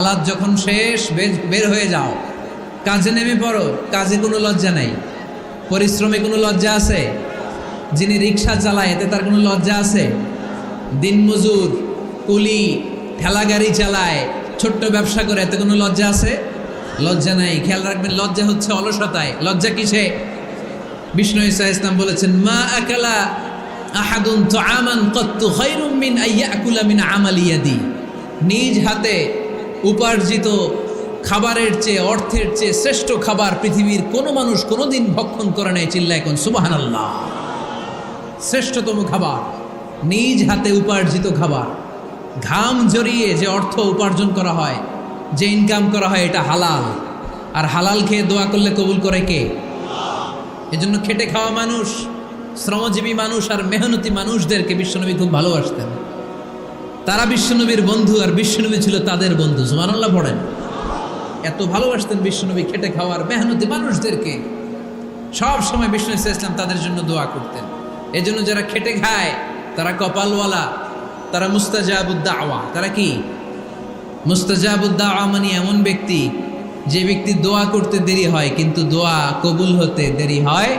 সালাত যখন শেষ বের হয়ে যাও, কাজে নেমে পড়ো। কাজে কোনো লজ্জা নাই, পরিশ্রমে কোনো লজ্জা আছে? যিনি রিক্সা চালায় এতে তার কোনো লজ্জা আছে? দিনমজুর, কুলি, ঠেলা গাড়ি চালায়, ছোট্ট ব্যবসা করে, এতে কোনো লজ্জা আছে? লজ্জা নাই। খেয়াল রাখবেন, লজ্জা হচ্ছে অলসতায়। লজ্জা কিসে? বিষ্ণু ঈসা ইসলাম বলেছেন, মা আকালা আহাদুন তুআমান কাত্তু খায়রুম মিন আইয়াকুলা মিন আমালি ইয়াদি। নিজ হাতে উপার্জিত খাবারের চেয়ে, অর্থের চেয়ে শ্রেষ্ঠ খাবার পৃথিবীর কোনো মানুষ কোনোদিন ভক্ষণ করে নাই। চিল্লায় কোন সুবহানাল্লাহ। শ্রেষ্ঠতম খাবার নিজ হাতে উপার্জিত খাবার। ঘাম জড়িয়ে যে অর্থ উপার্জন করা হয়, যে ইনকাম করা হয়, এটা হালাল। আর হালাল খেয়ে দোয়া করলে কবুল করে কে? এজন্য খেটে খাওয়া মানুষ, শ্রমজীবী মানুষ আর মেহনতি মানুষদেরকে বিশ্বনবী খুব ভালোবাসতেন। তারা বিশ্বনবীর বন্ধু আর বিশ্বনবী ছিল তাদের বন্ধু। সুবহানাল্লাহ পড়েন। এত ভালোবাসতেন বিশ্বনবী খেটে খাওয়ার মেহনতি মানুষদেরকে। সব সময় বিষ্ণু ইসলাম তাদের জন্য দোয়া করতেন। এজন্য যারা খেটে খায় তারা কপালওয়ালা, তারা মুস্তাজাবুদ দাওয়া। তারা কি? মুস্তাজাবুদ দাওয়া মানে এমন ব্যক্তি যে ব্যক্তি দোয়া করতে দেরি হয় কিন্তু দোয়া কবুল হতে দেরি হয়